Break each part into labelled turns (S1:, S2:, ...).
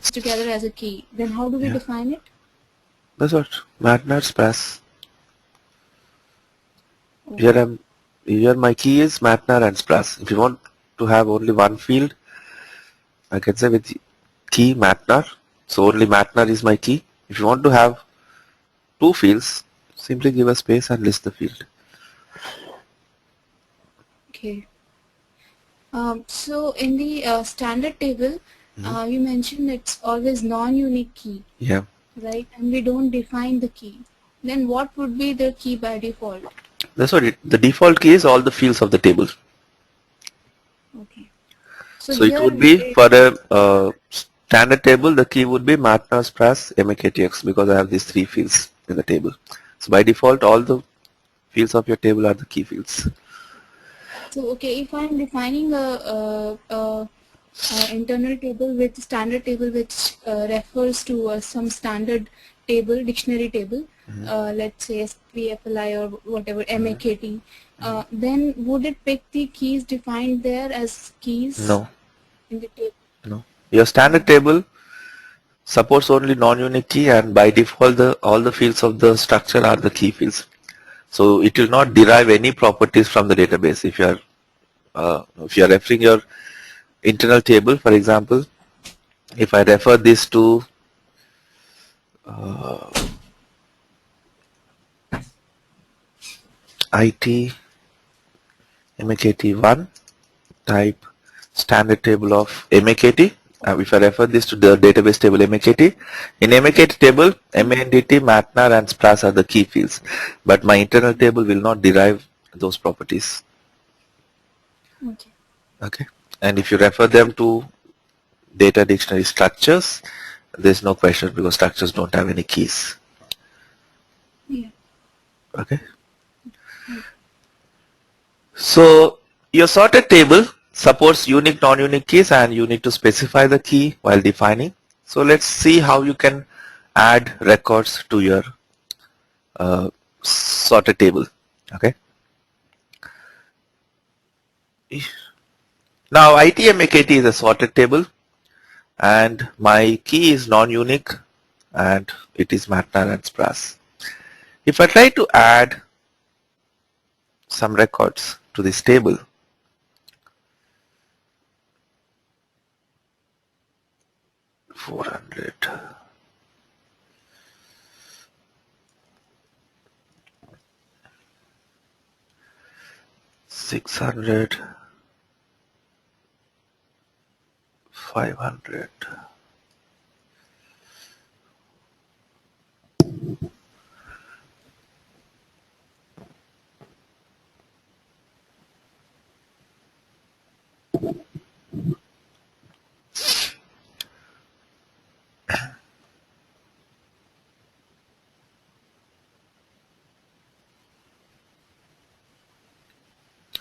S1: together as a key. Then how do we
S2: Yeah,
S1: define it?
S2: that's what MATNAR SPAS. Here
S1: Okay.
S2: I'm here my key is MATNAR and SPAS. If you want to have only one field, I can say with key MATNAR. So only MATNAR is my key. If you want to have two fields, simply give a space and list the field.
S1: Okay. So in the standard table,
S2: Hmm.
S1: you mentioned it's always non-unique key,
S2: Yeah,
S1: right? And we don't define the key. Then what would be the key by default?
S2: that's what the default key is all the fields of the table.
S1: Okay. So
S2: So it would
S1: here,
S2: be for a standard table, the key would be MATNAR, SPAS, MAKTX because I have these three fields in the table. So by default, all the fields of your table are the key fields.
S1: so okay, if I'm defining a internal table with standard table which refers to some standard table, dictionary table, let's say SPFLI or whatever, MAKT, then would it pick the keys defined there as keys
S2: No,
S1: in the table?
S2: no. Your standard table supports only non-unique key, and by default, all the fields of the structure are the key fields. So it will not derive any properties from the database. If you are referring your internal table, for example, if I refer this to IT MAKT1 type standard table of MAKT. If I refer this to the database table MAKT, in MAKT table, MANDT, MATNAR and SPRAS are the key fields, but my internal table will not derive those properties.
S1: Okay.
S2: Okay, and if you refer them to data dictionary structures, there's no question because structures don't have any keys.
S1: Yeah.
S2: Okay,
S1: Right.
S2: so your sorted table supports unique, non-unique keys, and you need to specify the key while defining. So let's see how you can add records to your sorted table. Okay. Now ITMAKT is a sorted table, and my key is non-unique, and it is MATNAR and SPRAS. If I try to add some records to this table, 400, 600, 500.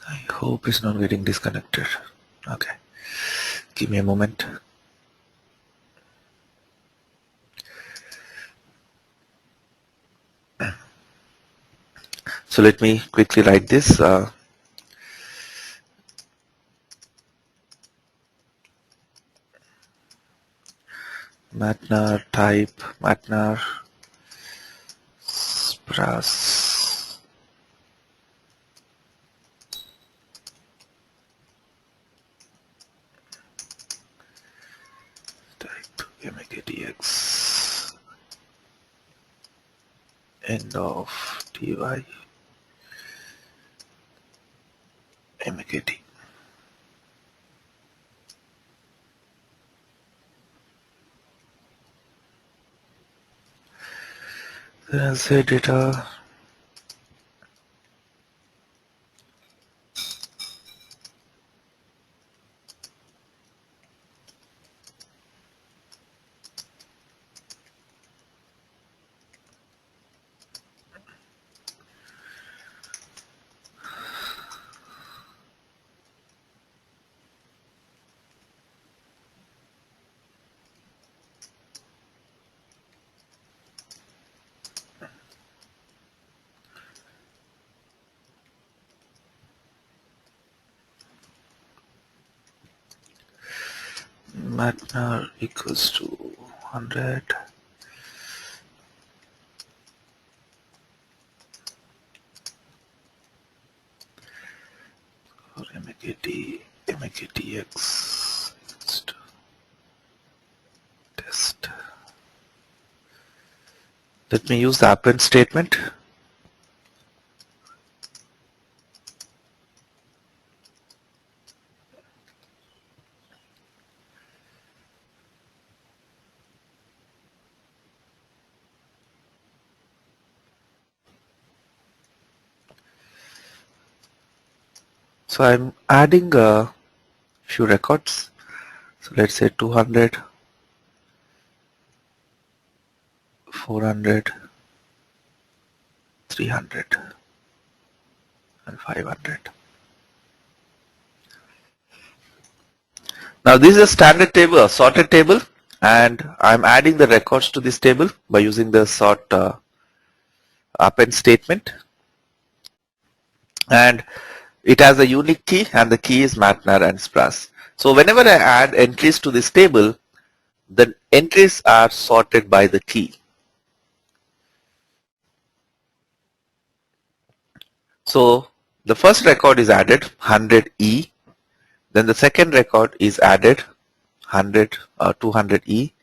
S2: I hope it's not getting disconnected. Okay, give me a moment. So let me quickly write this. MATNAR type, MATNAR, SPRAS, type, MAKTX, end of TY, MAKT. Then I'll say data. Matnar equals to 100. Or MAKTX test. Let me use the append statement. So I'm adding a few records. So let's say 200, 400, 300 and 500. Now this is a standard table, a sorted table, and I'm adding the records to this table by using the sort append statement. And it has a unique key, and the key is Matnar and Spras. So whenever I add entries to this table, the entries are sorted by the key. So the first record is added 100E, then the second record is added 200E,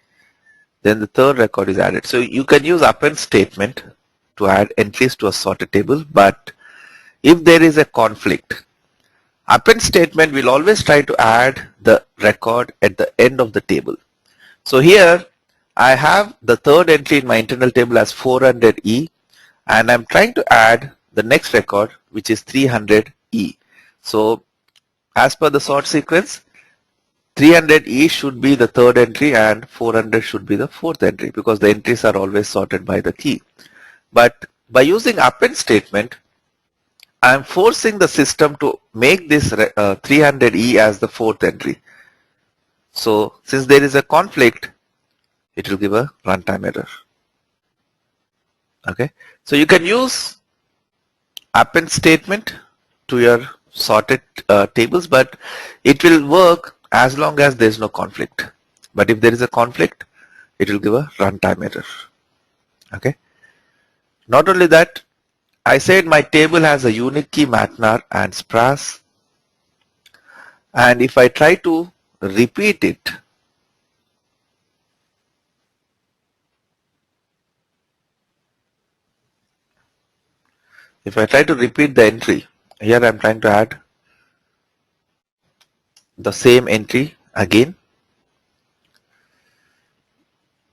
S2: then the third record is added. So you can use append statement to add entries to a sorted table, but if there is a conflict, append statement will always try to add the record at the end of the table. So here I have the third entry in my internal table as 400E, and I'm trying to add the next record, which is 300E. So as per the sort sequence, 300E should be the third entry and 400 should be the fourth entry, because the entries are always sorted by the key. But by using append statement, I am forcing the system to make this 300E as the fourth entry. So since there is a conflict, it will give a runtime error. Okay, so you can use append statement to your sorted tables, but it will work as long as there is no conflict. But if there is a conflict, it will give a runtime error. Okay. Not only that, I said my table has a unique key Matnar and Spras, and if I try to repeat it, the entry, here I'm trying to add the same entry again.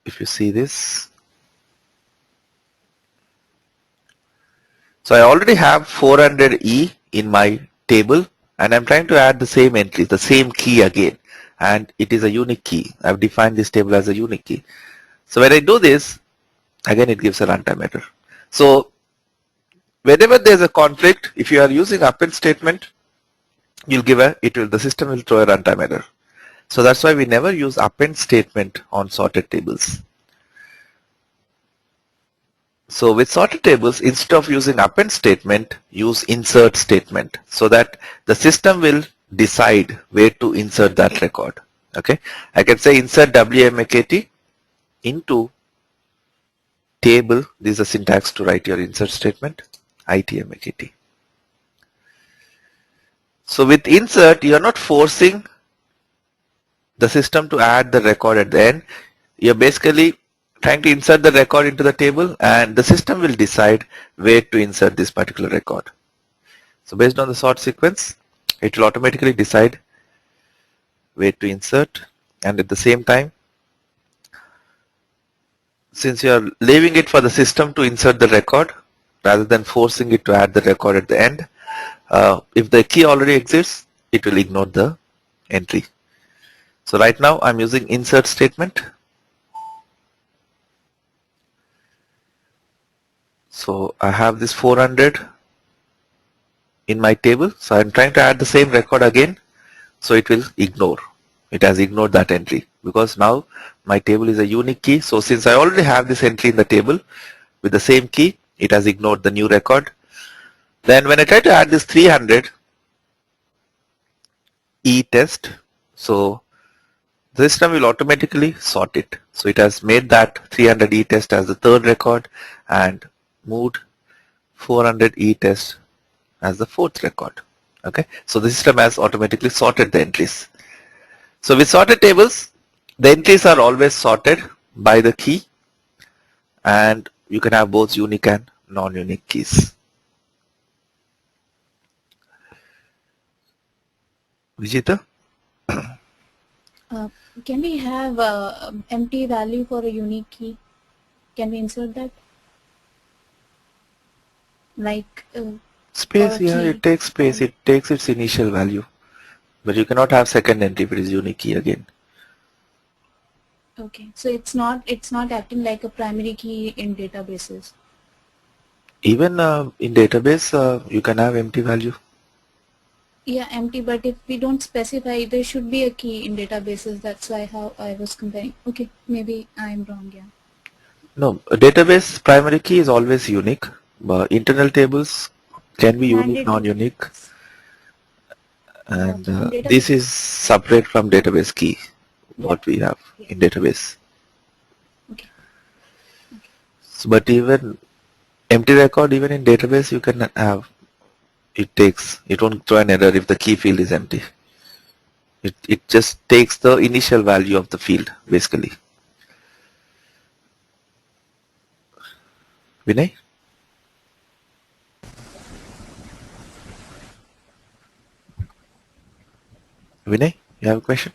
S2: If you see this, so I already have 400E in my table, and I'm trying to add the same entry, the same key again, and it is a unique key. I've defined this table as a unique key. So when I do this, again it gives a runtime error. So whenever there's a conflict, if you are using append statement, the system will throw a runtime error. So that's why we never use append statement on sorted tables. So with sorted tables, instead of using append statement, use insert statement, so that the system will decide where to insert that record. Okay, I can say insert WMAKT into table. This is a syntax to write your insert statement, ITMAKT. So with insert, you are not forcing the system to add the record at the end. You're basically trying to insert the record into the table, and the system will decide where to insert this particular record. So based on the sort sequence, it will automatically decide where to insert, and at the same time, since you are leaving it for the system to insert the record rather than forcing it to add the record at the end, if the key already exists, it will ignore the entry. So right now I'm using insert statement. So I have this 400 in my table, so I'm trying to add the same record again, so it will ignore. It has ignored that entry because now my table is a unique key. So since I already have this entry in the table with the same key, it has ignored the new record. Then when I try to add this 300 E test, so the system will automatically sort it. So it has made that 300 e-test as the third record and moved 400 e-test as the fourth record. Okay, so the system has automatically sorted the entries. So with sorted tables, the entries are always sorted by the key, and you can have both unique and non-unique keys. Vijita?
S1: Can we have empty value for a unique key? Can we insert that? Like
S2: Space,
S1: for a
S2: yeah,
S1: key.
S2: it takes space, it takes its initial value. But you cannot have second entry if it is unique key again.
S1: Okay, so it's not acting like a primary key in databases.
S2: Even in database, you can have empty value.
S1: Yeah, empty, but if we don't specify, there should be a key in databases. That's why how I was comparing. Okay, maybe I'm wrong, yeah.
S2: No, a database primary key is always unique, but internal tables can be unique,
S1: Mandatory.
S2: non-unique, and
S1: In
S2: this
S1: database.
S2: is separate from database key, what we have in database.
S1: Okay.
S2: So, but even empty record, even in database, you can have. It won't throw an error if the key field is empty. It just takes the initial value of the field, basically. Vinay? Vinay, you have a question?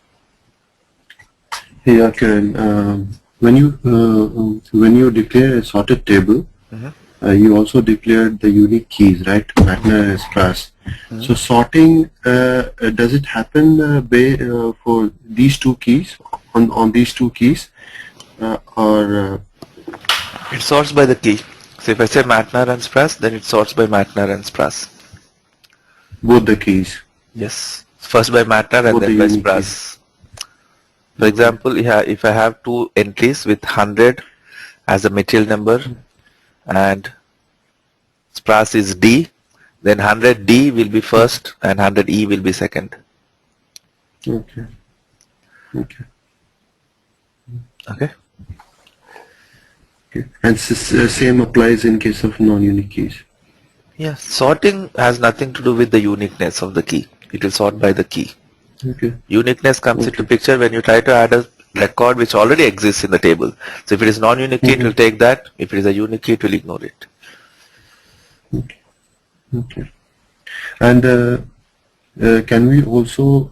S3: Yeah, Kiran. When you declare a sorted table, you also declared the unique keys, right? Magna and Spras. So sorting, does it happen for these two keys on these two keys, or
S2: It sorts by the key. So if I say Matnar and Spras, then it sorts by Matnar and Spras.
S3: both the keys?
S2: Yes. First by Matnar and
S3: Both
S2: then
S3: the
S2: by
S3: unique
S2: Spras. For example, if I have two entries with 100 as a material number and Spras is D, then 100D will be first and 100E will be second.
S3: Okay. Okay.
S2: Okay.
S3: Okay. And same applies in case of non-unique keys.
S2: Yeah. Sorting has nothing to do with the uniqueness of the key. It will sort by the key.
S3: Okay.
S2: Uniqueness comes into picture when you try to add a record which already exists in the table. So if it is non-unique key, it will take that. If it is a unique key, it will ignore it.
S3: Okay. Okay. And can we also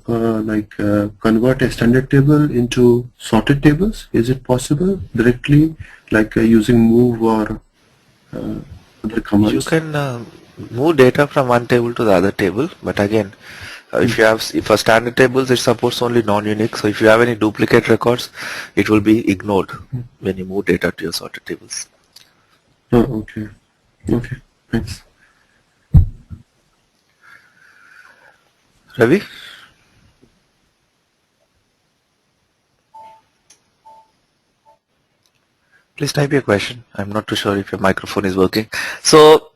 S3: convert a standard table into sorted tables? Is it possible directly, like using move or other commands?
S2: You can move data from one table to the other table, but again, if for standard tables it supports only non-unique, so if you have any duplicate records, it will be ignored when you move data to your sorted tables.
S3: Oh, okay. Okay. Thanks.
S2: Ravi? Please type your question. I'm not too sure if your microphone is working. So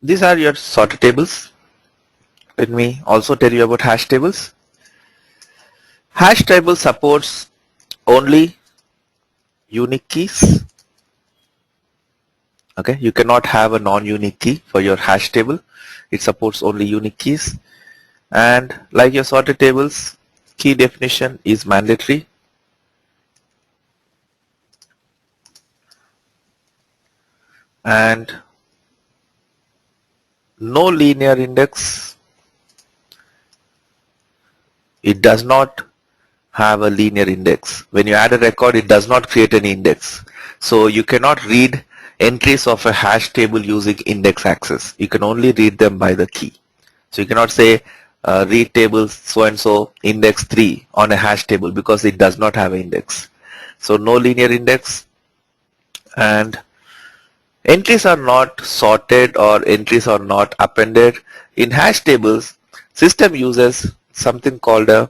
S2: these are your sorted tables. Let me also tell you about hash tables. Hash table supports only unique keys. Okay, you cannot have a non-unique key for your hash table. It supports only unique keys. And like your sorted tables, key definition is mandatory. And no linear index. It does not have a linear index. When you add a record, it does not create any index. So you cannot read entries of a hash table using index access. You can only read them by the key. So you cannot say read tables so and so index 3 on a hash table because it does not have an index. So no linear index, and entries are not sorted or entries are not appended. In hash tables, system uses something called a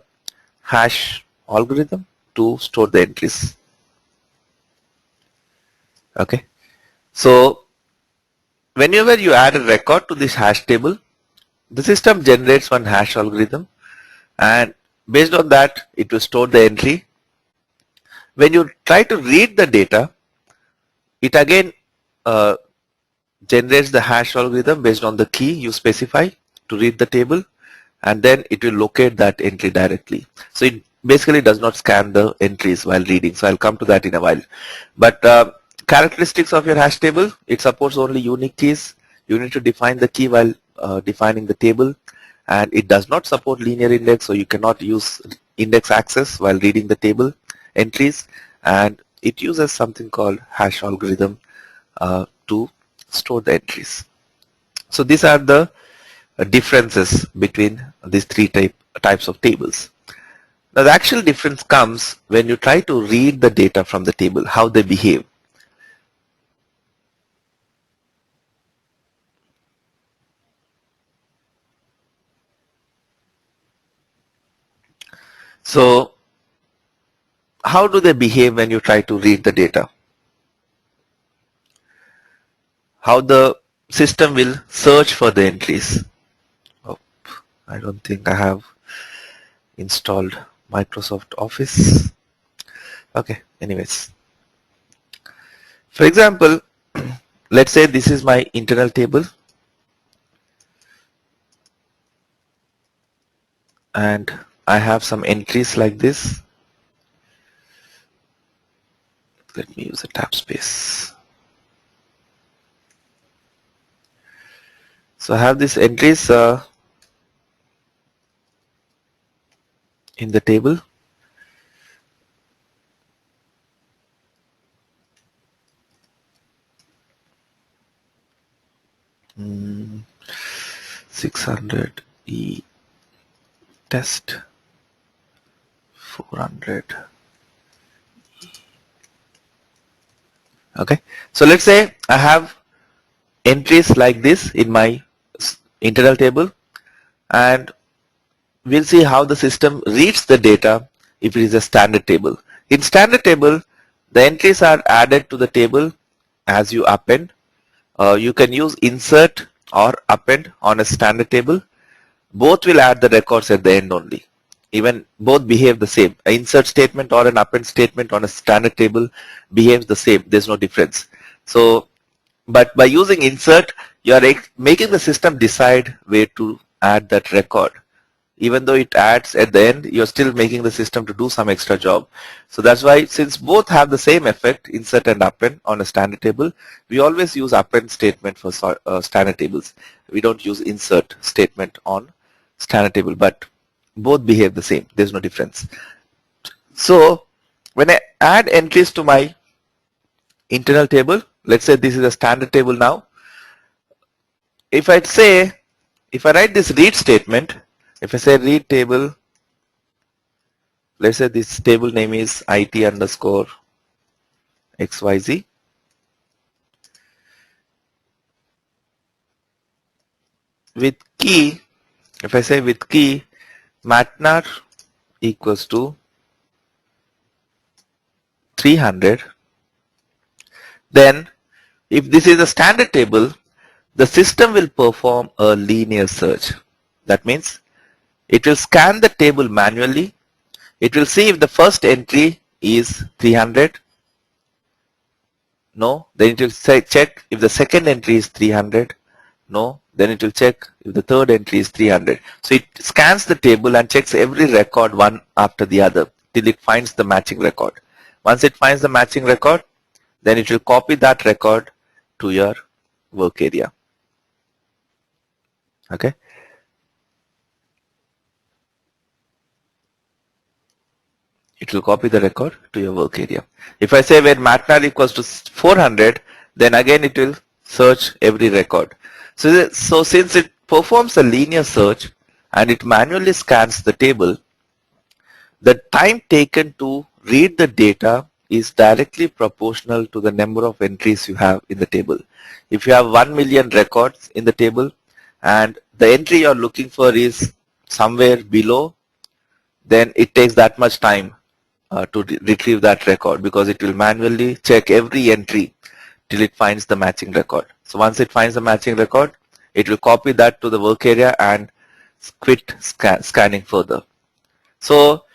S2: hash algorithm to store the entries. Okay. So whenever you add a record to this hash table, the system generates one hash algorithm, and Based on that, it will store the entry. When you try to read the data, it again generates the hash algorithm based on the key you specify to read the table, and then it will locate that entry directly. So it basically does not scan the entries while reading. So I'll come to that in a while. But characteristics of your hash table, it supports only unique keys. You need to define the key while defining the table, and it does not support linear index, so you cannot use index access while reading the table entries, and it uses something called hash algorithm to store the entries. So these are the differences between these three types of tables. Now the actual difference comes when you try to read the data from the table, how they behave. So how do they behave when you try to read the data? How the system will search for the entries. Oh, I don't think I have installed Microsoft Office. Okay, anyways. For example, let's say this is my internal table, and I have some entries like this. Let me use a tab space. So I have these entries in the table. Mm, 600 E test 400. Okay, so let's say I have entries like this in my internal table, and we'll see how the system reads the data if it is a standard table. In standard table, the entries are added to the table as you append. You can use insert or append on a standard table. Both will add the records at the end only. Even both behave the same. An insert statement or an append statement on a standard table behaves the same. There's no difference. So, but by using insert, you are making the system decide where to add that record. Even though it adds at the end, you're still making the system to do some extra job. So that's why, since both have the same effect, insert and append on a standard table, we always use append statement for standard tables. We don't use insert statement on standard table, but both behave the same. There's no difference. So when I add entries to my internal table, let's say this is a standard table now. If I write this read statement, if I say read table, let's say this table name is IT underscore XYZ. With key, if I say with key matnar equals to 300, then if this is a standard table, the system will perform a linear search. That means it will scan the table manually. It will see if the first entry is 300. No. Then it will check if the second entry is 300. No. Then it will check if the third entry is 300. So it scans the table and checks every record one after the other till it finds the matching record. Once it finds the matching record, then it will copy that record to your work area. Okay. It will copy the record to your work area. If I say where matnar equals to 400, then again it will search every record. So since it performs a linear search and it manually scans the table, the time taken to read the data is directly proportional to the number of entries you have in the table. If you have 1 million records in the table and the entry you're looking for is somewhere below, then it takes that much time to retrieve that record, because it will manually check every entry till it finds the matching record. So once it finds the matching record, it will copy that to the work area and quit scanning further. So